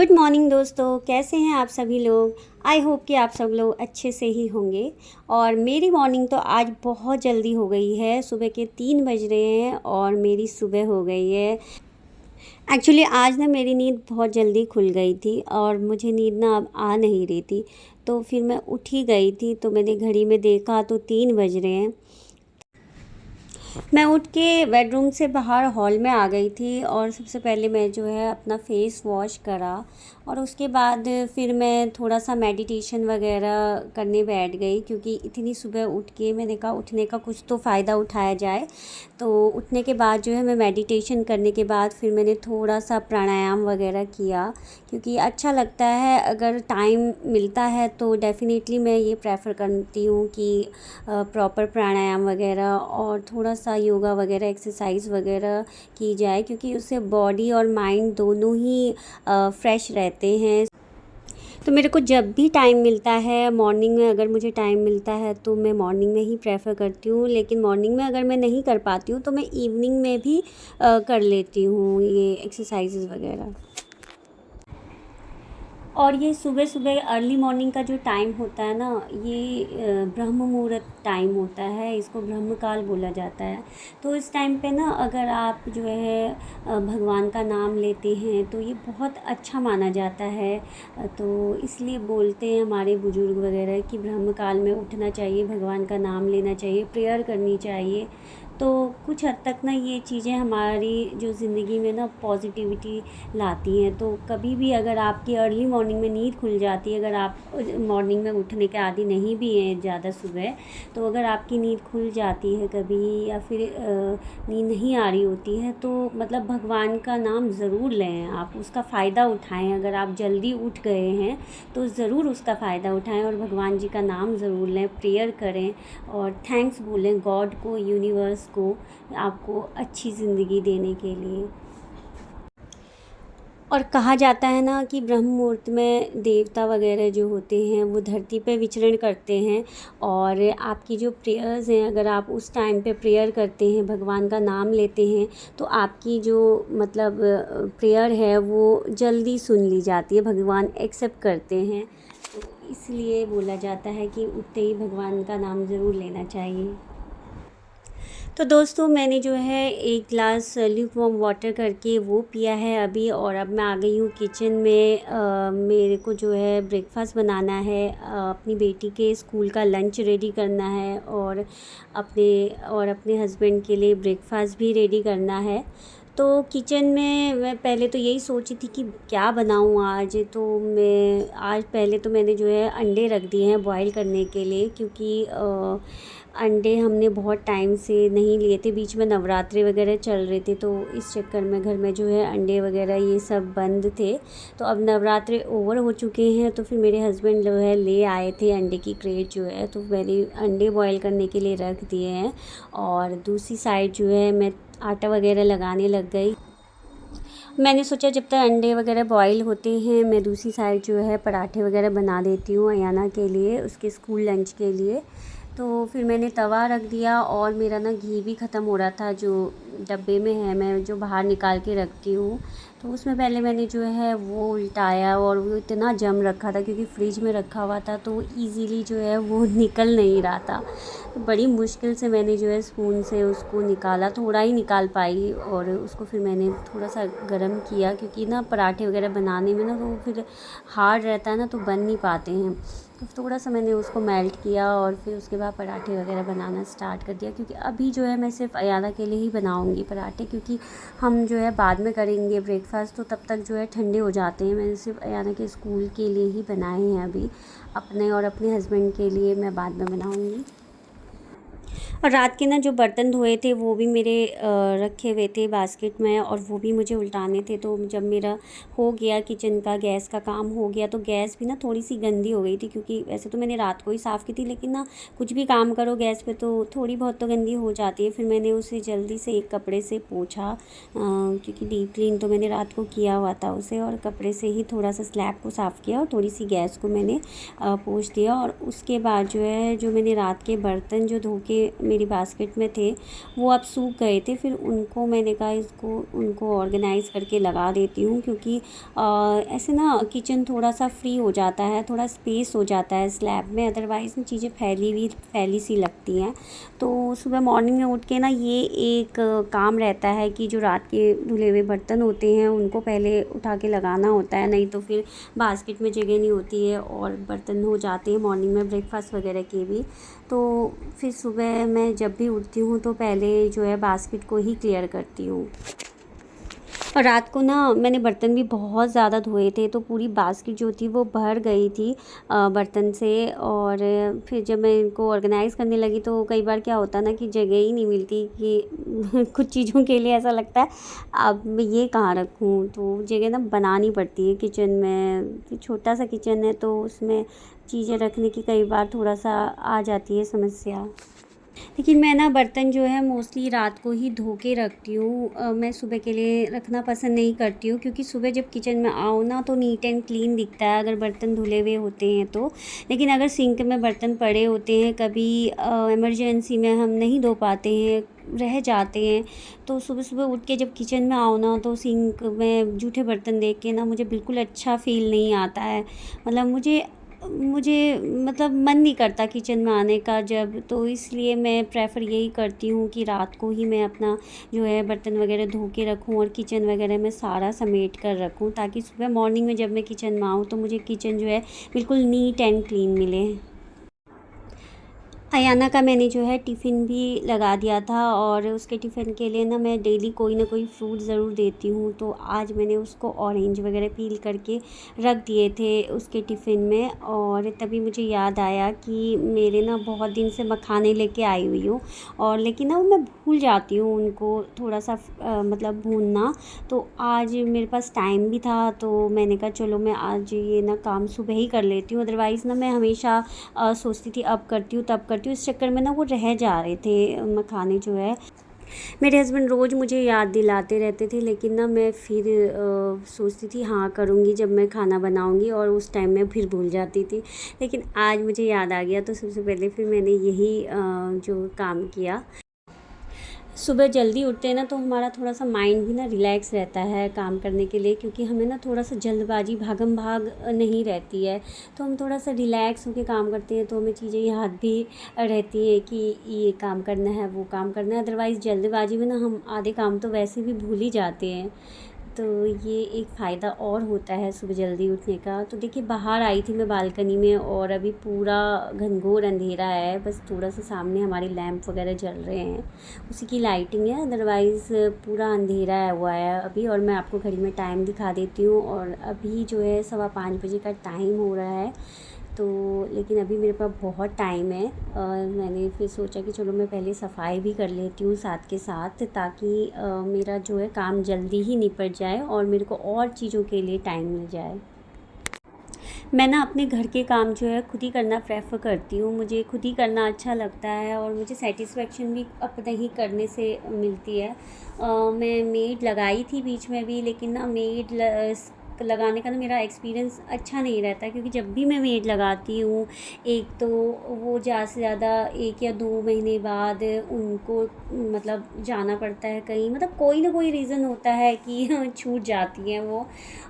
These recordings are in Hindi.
गुड मॉर्निंग दोस्तों, कैसे हैं आप सभी लोग। आई होप कि आप सब लोग अच्छे से ही होंगे। और मेरी मॉर्निंग तो आज बहुत जल्दी हो गई है। सुबह के 3 बज रहे हैं और मेरी सुबह हो गई है। एक्चुअली आज ना मेरी नींद बहुत जल्दी खुल गई थी और मुझे नींद ना अब आ नहीं रही थी। तो फिर मैं उठ ही गई थी, तो मैंने घड़ी में देखा तो 3 बज रहे हैं। मैं उठ के बेडरूम से बाहर हॉल में आ गई थी और सबसे पहले मैं जो है अपना फ़ेस वॉश करा और उसके बाद फिर मैं थोड़ा सा मेडिटेशन वगैरह करने बैठ गई, क्योंकि इतनी सुबह उठ के मैंने कहा उठने का कुछ तो फ़ायदा उठाया जाए। तो उठने के बाद जो है मैं मेडिटेशन करने के बाद फिर मैंने थोड़ा सा प्राणायाम वगैरह किया, क्योंकि अच्छा लगता है। अगर टाइम मिलता है तो डेफ़िनेटली मैं ये प्रेफर करती हूँ कि प्रॉपर प्राणायाम वगैरह और थोड़ा सा योगा वगैरह एक्सरसाइज वगैरह की जाए, क्योंकि उससे बॉडी और माइंड दोनों ही फ्रेश रहते हैं। तो मेरे को जब भी टाइम मिलता है मॉर्निंग में, अगर मुझे टाइम मिलता है तो मैं मॉर्निंग में ही प्रेफर करती हूँ। लेकिन मॉर्निंग में अगर मैं नहीं कर पाती हूँ तो मैं इवनिंग में भी कर लेती हूँ ये एक्सरसाइजेज़ वगैरह। और ये सुबह सुबह अर्ली मॉर्निंग का जो टाइम होता है ना, ये ब्रह्म मुहूर्त टाइम होता है, इसको ब्रह्म काल बोला जाता है। तो इस टाइम पे ना अगर आप जो है भगवान का नाम लेते हैं तो ये बहुत अच्छा माना जाता है। तो इसलिए बोलते हैं हमारे बुजुर्ग वगैरह कि ब्रह्म काल में उठना चाहिए, भगवान का नाम लेना चाहिए, प्रेयर करनी चाहिए। तो कुछ हद तक ना ये चीज़ें हमारी जो ज़िंदगी में ना पॉजिटिविटी लाती हैं। तो कभी भी अगर आपकी अर्ली मॉर्निंग में नींद खुल जाती है, अगर आप मॉर्निंग में उठने के आदी नहीं भी हैं ज़्यादा सुबह, तो अगर आपकी नींद खुल जाती है कभी या फिर नींद नहीं आ रही होती है, तो मतलब भगवान का नाम ज़रूर लें, आप उसका फ़ायदा उठाएं। अगर आप जल्दी उठ गए हैं तो ज़रूर उसका फ़ायदा उठाएं और भगवान जी का नाम ज़रूर लें, प्रेयर करें और थैंक्स बोलें गॉड को, यूनिवर्स को, आपको अच्छी ज़िंदगी देने के लिए। और कहा जाता है ना कि ब्रह्म मुहूर्त में देवता वगैरह जो होते हैं वो धरती पे विचरण करते हैं। और आपकी जो प्रेयर्स हैं, अगर आप उस टाइम पे प्रेयर करते हैं, भगवान का नाम लेते हैं, तो आपकी जो मतलब प्रेयर है वो जल्दी सुन ली जाती है, भगवान एक्सेप्ट करते हैं। तो इसलिए बोला जाता है कि उठते ही भगवान का नाम ज़रूर लेना चाहिए। तो दोस्तों मैंने जो है 1 ग्लास ल्यूकवार्म वाटर करके वो पिया है अभी, और अब मैं आ गई हूँ किचन में। मेरे को जो है ब्रेकफास्ट बनाना है, अपनी बेटी के स्कूल का लंच रेडी करना है और अपने हस्बैंड के लिए ब्रेकफास्ट भी रेडी करना है। तो किचन में मैं पहले तो यही सोची थी कि क्या बनाऊँ आज। तो मैं आज पहले तो मैंने जो है अंडे रख दिए हैं बॉईल करने के लिए, क्योंकि अंडे हमने बहुत टाइम से नहीं लिए थे, बीच में नवरात्रि वगैरह चल रहे थे, तो इस चक्कर में घर में जो है अंडे वगैरह ये सब बंद थे। तो अब नवरात्रि ओवर हो चुके हैं, तो फिर मेरे हस्बैंड जो है ले आए थे अंडे की क्रेट जो है, तो मैंने अंडे बॉईल करने के लिए रख दिए हैं। और दूसरी साइड जो है मैं आटा वगैरह लगाने लग गई। मैंने सोचा जब तक अंडे वगैरह बॉईल होते हैं मैं दूसरी साइड जो है पराठे वगैरह बना देती हूँ अयाना के लिए, उसके स्कूल लंच के लिए। तो फिर मैंने तवा रख दिया और मेरा ना घी भी ख़त्म हो रहा था जो डब्बे में है, मैं जो बाहर निकाल के रखती हूँ। तो उसमें पहले मैंने जो है वो उल्टाया और वो इतना जम रखा था, क्योंकि फ्रिज में रखा हुआ था, तो इजीली जो है वो निकल नहीं रहा था। तो बड़ी मुश्किल से मैंने जो है स्पून से उसको निकाला, थोड़ा ही निकाल पाई। और उसको फिर मैंने थोड़ा सा गर्म किया, क्योंकि ना पराठे वगैरह बनाने में ना तो फिर हार्ड रहता है ना, तो बन नहीं पाते हैं। तो थोड़ा सा मैंने उसको मेल्ट किया और फिर उसके बाद पराठे वगैरह बनाना स्टार्ट कर दिया, क्योंकि अभी जो है मैं सिर्फ अयाना के लिए ही बनाऊंगी पराठे, क्योंकि हम जो है बाद में करेंगे ब्रेकफास्ट, तो तब तक जो है ठंडे हो जाते हैं। मैंने सिर्फ अयाना के स्कूल के लिए ही बनाए हैं अभी, अपने और अपने हस्बैंड के लिए मैं बाद में बनाऊंगी। और रात के ना जो बर्तन धोए थे वो भी मेरे रखे हुए थे बास्केट में, और वो भी मुझे उल्टाने थे। तो जब मेरा हो गया किचन का गैस का काम हो गया, तो गैस भी ना थोड़ी सी गंदी हो गई थी, क्योंकि वैसे तो मैंने रात को ही साफ़ की थी, लेकिन ना कुछ भी काम करो गैस पे तो थोड़ी बहुत तो गंदी हो जाती है। फिर मैंने उसे जल्दी से एक कपड़े से पोंछा, क्योंकि डीप क्लीन तो मैंने रात को किया हुआ था उसे, और कपड़े से ही थोड़ा सा स्लैब को साफ़ किया और थोड़ी सी गैस को मैंने पोंछ दिया। और उसके बाद जो है जो मैंने रात के बर्तन जो धो के मेरी बास्केट में थे वो अब सूख गए थे, फिर उनको मैंने कहा इसको उनको ऑर्गेनाइज़ करके लगा देती हूँ, क्योंकि ऐसे ना किचन थोड़ा सा फ्री हो जाता है, थोड़ा स्पेस हो जाता है स्लैब में, अदरवाइज़ ना चीज़ें फैली सी लगती हैं। तो सुबह मॉर्निंग में उठ के ना ये एक काम रहता है कि जो रात के धुले हुए बर्तन होते हैं उनको पहले उठा के लगाना होता है, नहीं तो फिर बास्केट में जगह नहीं होती है और बर्तन हो जाते हैं मॉर्निंग में ब्रेकफास्ट वगैरह के भी। तो फिर सुबह मैं जब भी उठती हूँ तो पहले जो है बास्केट को ही क्लियर करती हूँ। और रात को ना मैंने बर्तन भी बहुत ज़्यादा धोए थे, तो पूरी बास्केट जो थी वो भर गई थी बर्तन से। और फिर जब मैं इनको ऑर्गेनाइज़ करने लगी तो कई बार क्या होता ना कि जगह ही नहीं मिलती कि कुछ चीज़ों के लिए ऐसा लगता है अब मैं ये कहाँ रखूँ, तो जगह ना बनानी पड़ती है किचन में। छोटा सा किचन है तो उसमें चीज़ें रखने की कई बार थोड़ा सा आ जाती है समस्या। लेकिन मैं ना बर्तन जो है मोस्टली रात को ही धो के रखती हूँ। मैं सुबह के लिए रखना पसंद नहीं करती हूँ, क्योंकि सुबह जब किचन में आओ ना तो नीट एंड क्लीन दिखता है अगर बर्तन धुले हुए होते हैं तो। लेकिन अगर सिंक में बर्तन पड़े होते हैं, कभी इमरजेंसी में हम नहीं धो पाते हैं, रह जाते हैं, तो सुबह सुबह उठ के जब किचन में आओ ना तो सिंक में जूठे बर्तन देख के ना मुझे बिल्कुल अच्छा फ़ील नहीं आता है। मतलब मुझे मुझे मतलब मन नहीं करता किचन में आने का जब, तो इसलिए मैं प्रेफर यही करती हूँ कि रात को ही मैं अपना जो है बर्तन वगैरह धो के रखूँ और किचन वगैरह में सारा समेट कर रखूँ, ताकि सुबह मॉर्निंग में जब मैं किचन में आऊँ तो मुझे किचन जो है बिल्कुल नीट एंड क्लीन मिले। अयाना का मैंने जो है टिफ़िन भी लगा दिया था, और उसके टिफ़िन के लिए ना मैं डेली कोई ना कोई फ्रूट ज़रूर देती हूँ। तो आज मैंने उसको ऑरेंज वगैरह पील करके रख दिए थे उसके टिफ़िन में, और तभी मुझे याद आया कि मेरे ना बहुत दिन से मखाने लेके आई हुई हूँ, और लेकिन ना वो मैं भूल जाती हूँ उनको थोड़ा सा मतलब भूनना। तो आज मेरे पास टाइम भी था तो मैंने कहा चलो मैं आज ये ना काम सुबह ही कर लेती हूँ, अदरवाइज़ ना मैं हमेशा सोचती थी अब करती हूँ तब करती हूँ, इस चक्कर में ना वो रह जा रहे थे मखाने जो है। मेरे हस्बैंड रोज़ मुझे याद दिलाते रहते थे, लेकिन ना मैं फिर सोचती थी हाँ करूँगी जब मैं खाना बनाऊँगी, और उस टाइम में फिर भूल जाती थी। लेकिन आज मुझे याद आ गया तो सबसे पहले फिर मैंने यही जो काम किया। सुबह जल्दी उठते हैं ना तो हमारा थोड़ा सा माइंड भी ना रिलैक्स रहता है काम करने के लिए, क्योंकि हमें ना थोड़ा सा जल्दबाजी भागम भाग नहीं रहती है, तो हम थोड़ा सा रिलैक्स होकर काम करते हैं, तो हमें चीज़ें याद भी रहती हैं कि ये काम करना है वो काम करना है। अदरवाइज़ जल्दबाजी में ना हम आधे काम तो वैसे भी भूल ही जाते हैं। तो ये एक फ़ायदा और होता है सुबह जल्दी उठने का। तो देखिए बाहर आई थी मैं बालकनी में, और अभी पूरा घनघोर अंधेरा है, बस थोड़ा सा सामने हमारे लैंप वगैरह जल रहे हैं, उसी की लाइटिंग है, अदरवाइज़ पूरा अंधेरा है हुआ है अभी। और मैं आपको घड़ी में टाइम दिखा देती हूँ, और अभी जो है 5:15 बजे का टाइम हो रहा है। तो लेकिन अभी मेरे पास बहुत टाइम है, मैंने फिर सोचा कि चलो मैं पहले सफाई भी कर लेती हूँ साथ के साथ, ताकि मेरा जो है काम जल्दी ही निपट जाए और मेरे को और चीज़ों के लिए टाइम मिल जाए। मैं ना अपने घर के काम जो है खुद ही करना प्रेफर करती हूँ, मुझे खुद ही करना अच्छा लगता है, और मुझे सेटिस्फेक्शन भी अपने ही करने से मिलती है। मैं मेड लगाई थी बीच में भी, लेकिन ना मेड लगाने का ना मेरा एक्सपीरियंस अच्छा नहीं रहता, क्योंकि जब भी मैं मेड लगाती हूँ एक तो वो ज़्यादा से ज़्यादा 1 या 2 महीने बाद उनको मतलब जाना पड़ता है कहीं, मतलब कोई ना कोई रीज़न होता है कि छूट जाती हैं वो।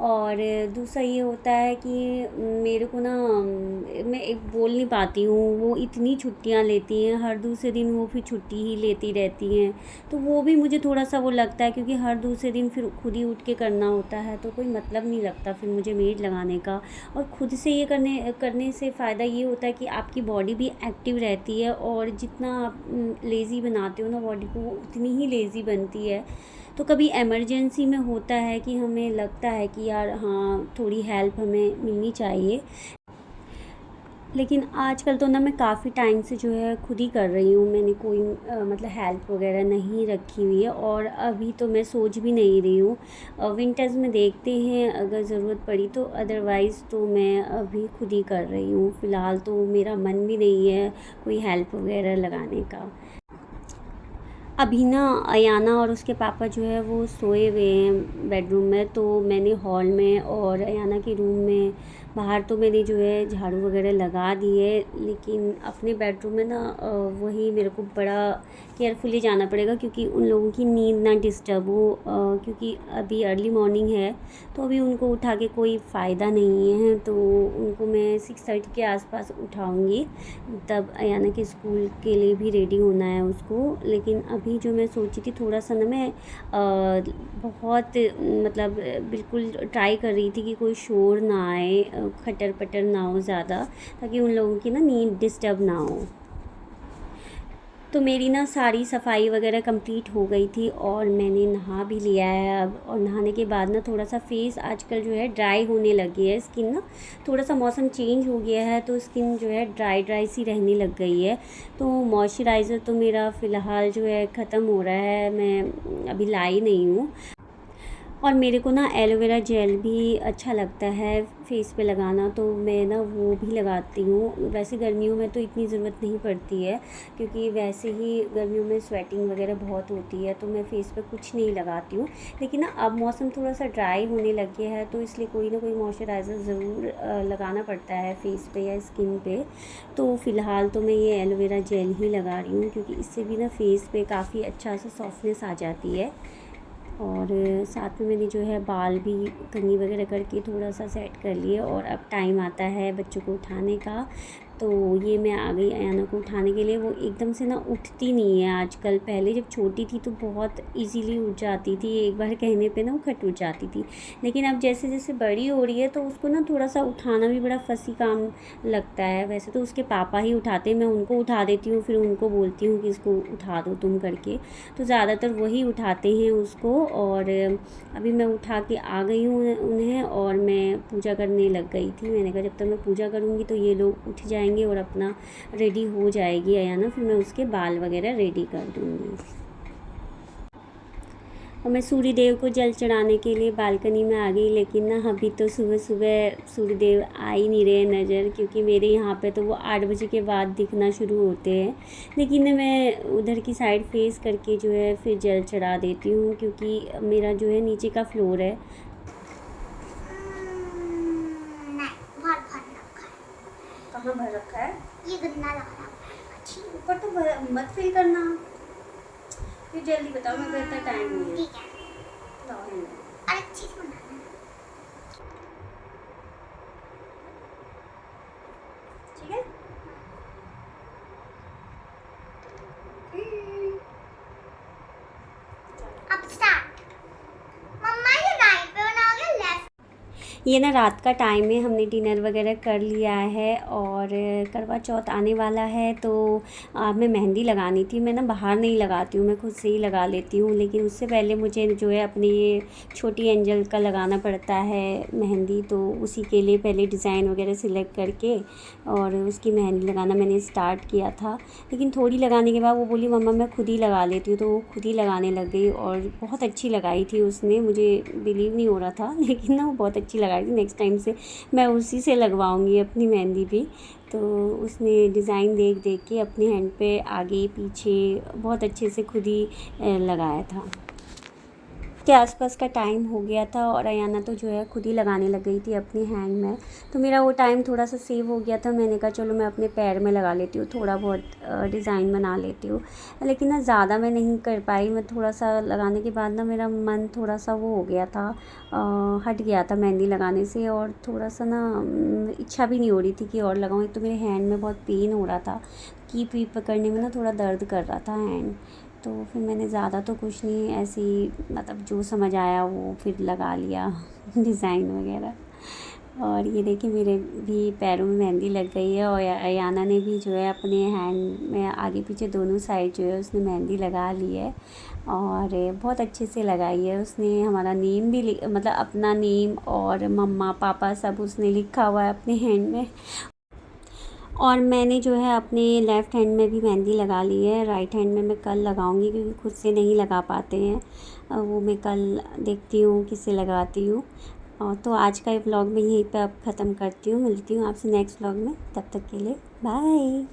और दूसरा ये होता है कि मेरे को ना मैं एक बोल नहीं पाती हूँ, वो इतनी छुट्टियाँ लेती हैं, हर दूसरे दिन वो फिर छुट्टी ही लेती रहती हैं, तो वो भी मुझे थोड़ा सा वो लगता है, क्योंकि हर दूसरे दिन फिर खुद ही उठ के करना होता है, तो कोई मतलब नहीं लगता फिर मुझे मेड लगाने का। और खुद से ये करने से फ़ायदा ये होता है कि आपकी बॉडी भी एक्टिव रहती है, और जितना आप लेज़ी बनाते हो ना बॉडी को, वो उतनी ही लेज़ी बनती है। तो कभी इमरजेंसी में होता है कि हमें लगता है कि यार हाँ थोड़ी हेल्प हमें मिलनी चाहिए, लेकिन आजकल तो ना मैं काफ़ी टाइम से जो है खुद ही कर रही हूँ, मैंने कोई मतलब हेल्प वगैरह नहीं रखी हुई है, और अभी तो मैं सोच भी नहीं रही हूँ। विंटर्स में देखते हैं अगर ज़रूरत पड़ी तो, अदरवाइज़ तो मैं अभी खुद ही कर रही हूँ। फ़िलहाल तो मेरा मन भी नहीं है कोई हेल्प वगैरह लगाने का। अभी ना अयाना और उसके पापा जो है वो सोए हुए हैं बेडरूम में, तो मैंने हॉल में और अयाना के रूम में बाहर तो मैंने जो है झाड़ू वगैरह लगा दी है, लेकिन अपने बेडरूम में ना वही मेरे को बड़ा केयरफुली जाना पड़ेगा, क्योंकि उन लोगों की नींद ना डिस्टर्ब हो, क्योंकि अभी अर्ली मॉर्निंग है तो अभी उनको उठा के कोई फ़ायदा नहीं है। तो उनको मैं 6:30 के आसपास उठाऊँगी, तब अयाना के स्कूल के लिए भी रेडी होना है उसको। लेकिन अभी जो मैं सोची थी थोड़ा सा ना, मैं बहुत मतलब बिल्कुल ट्राई कर रही थी कि कोई शोर ना आए, खटर पटर ना हो ज़्यादा, ताकि उन लोगों की ना नींद डिस्टर्ब ना हो। तो मेरी ना सारी सफाई वगैरह कंप्लीट हो गई थी और मैंने नहा भी लिया है अब। और नहाने के बाद ना थोड़ा सा फेस आजकल जो है ड्राई होने लगी है स्किन ना, थोड़ा सा मौसम चेंज हो गया है तो स्किन जो है ड्राई ड्राई सी रहने लग गई है। तो मॉइस्चराइज़र तो मेरा फ़िलहाल जो है ख़त्म हो रहा है, मैं अभी लाई नहीं हूँ। और मेरे को ना एलोवेरा जेल भी अच्छा लगता है फेस पे लगाना, तो मैं ना वो भी लगाती हूँ। वैसे गर्मियों में तो इतनी ज़रूरत नहीं पड़ती है, क्योंकि वैसे ही गर्मियों में स्वेटिंग वगैरह बहुत होती है, तो मैं फ़ेस पे कुछ नहीं लगाती हूँ। लेकिन ना अब मौसम थोड़ा सा ड्राई होने लग गया है, तो इसलिए कोई ना कोई मॉइस्चराइज़र ज़रूर लगाना पड़ता है फ़ेस पे या स्किन पे। तो फ़िलहाल तो मैं ये एलोवेरा जेल ही लगा रही हूँ, क्योंकि इससे भी ना फ़ेस पे काफ़ी अच्छा सा सॉफ्टनेस आ जाती है। और साथ में मैंने जो है बाल भी कंघी वगैरह करके थोड़ा सा सेट कर लिए। और अब टाइम आता है बच्चों को उठाने का, तो ये मैं आ गई अयाना को उठाने के लिए। वो एकदम से ना उठती नहीं है आजकल, पहले जब छोटी थी तो बहुत इजीली उठ जाती थी, एक बार कहने पे ना वो खट उठ जाती थी। लेकिन अब जैसे जैसे बड़ी हो रही है तो उसको ना थोड़ा सा उठाना भी बड़ा फंसी काम लगता है। वैसे तो उसके पापा ही उठाते हैं, मैं उनको उठा देती हूँ, फिर उनको बोलती हूँ कि इसको उठा दो तुम करके, तो ज़्यादातर वही उठाते हैं उसको। और अभी मैं उठा के आ गई हूँ उन्हें, और मैं पूजा करने लग गई थी। मैंने कहा जब तक मैं पूजा करूँगी तो ये लोग उठ जाएंगे और अपना रेडी हो जाएगी अयाना, फिर मैं उसके बाल वगैरह रेडी कर दूँगी। और मैं सूर्य देव को जल चढ़ाने के लिए बालकनी में आ गई, लेकिन ना अभी तो सुबह सुबह सूर्य देव आ ही नहीं रहे नज़र, क्योंकि मेरे यहाँ पे तो वो 8 बजे के बाद दिखना शुरू होते हैं। लेकिन मैं उधर की साइड फेस करके जो है फिर जल चढ़ा देती हूँ, क्योंकि मेरा जो है नीचे का फ्लोर है। नहीं, बहुत भर रखा है। कहाँ भर रखा है? ये गंदा लग रहा है। ऊपर तो मत फिल करना, फिर जल्दी बताओ, मेरे को इतना टाइम नहीं है। ठीक है, और एक चीज बनाना है। ठीक है। अब स्टार्ट। मम्मा ये राइट पे बनाओगे लेफ्ट? ये ना रात का टाइम है, हमने डिनर वगैरह कर लिया है और करवा चौथ आने वाला है, तो मैं मेहंदी लगानी थी। मैं ना बाहर नहीं लगाती हूँ, मैं खुद से ही लगा लेती हूँ। लेकिन उससे पहले मुझे जो है अपनी ये छोटी एंजल का लगाना पड़ता है मेहंदी, तो उसी के लिए पहले डिज़ाइन वगैरह सिलेक्ट करके और उसकी मेहंदी लगाना मैंने स्टार्ट किया था। लेकिन थोड़ी लगाने के बाद वो बोली मम्मा मैं खुद ही लगा लेती हूँ, तो वो खुद ही लगाने लग गई और बहुत अच्छी लगाई थी उसने। मुझे बिलीव नहीं हो रहा था, लेकिन ना वो बहुत अच्छी लगाई थी। नेक्स्ट टाइम से मैं उसी से लगवाऊंगी अपनी मेहंदी भी। तो उसने डिज़ाइन देख देख के अपने हैंड पे आगे पीछे बहुत अच्छे से खुद ही लगाया था। के आसपास का टाइम हो गया था और अयाना तो जो है खुद ही लगाने लग गई थी अपनी हैंड में, तो मेरा वो टाइम थोड़ा सा सेव हो गया था। मैंने कहा चलो मैं अपने पैर में लगा लेती हूँ, थोड़ा बहुत डिज़ाइन बना लेती हूँ। लेकिन ना ज़्यादा मैं नहीं कर पाई, मैं थोड़ा सा लगाने के बाद ना मेरा मन थोड़ा सा वो हो गया था, हट गया था मेहंदी लगाने से। और थोड़ा सा ना इच्छा भी नहीं हो रही थी कि और लगाऊँ। एक तो मेरे हैंड में बहुत पेन हो रहा था, कीप वीप पकड़ने में ना थोड़ा दर्द कर रहा था हैंड। तो फिर मैंने ज़्यादा तो कुछ नहीं, ऐसे ही मतलब जो समझ आया वो फिर लगा लिया डिज़ाइन वगैरह। और ये देखिए मेरे भी पैरों में मेहंदी लग गई है और अयाना ने भी जो है अपने हैंड में आगे पीछे दोनों साइड जो है उसने मेहंदी लगा ली है और बहुत अच्छे से लगाई है उसने। हमारा नेम भी मतलब अपना नेम और मम्मा पापा सब उसने लिखा हुआ है अपने हैंड में। और मैंने जो है अपने लेफ़्ट हैंड में भी मेहंदी लगा ली है, राइट हैंड में मैं कल लगाऊंगी, क्योंकि खुद से नहीं लगा पाते हैं। वो मैं कल देखती हूँ किससे लगाती हूँ। और तो आज का ये व्लॉग मैं यहीं पे अब ख़त्म करती हूँ, मिलती हूँ आपसे नेक्स्ट व्लॉग में, तब तक के लिए बाय।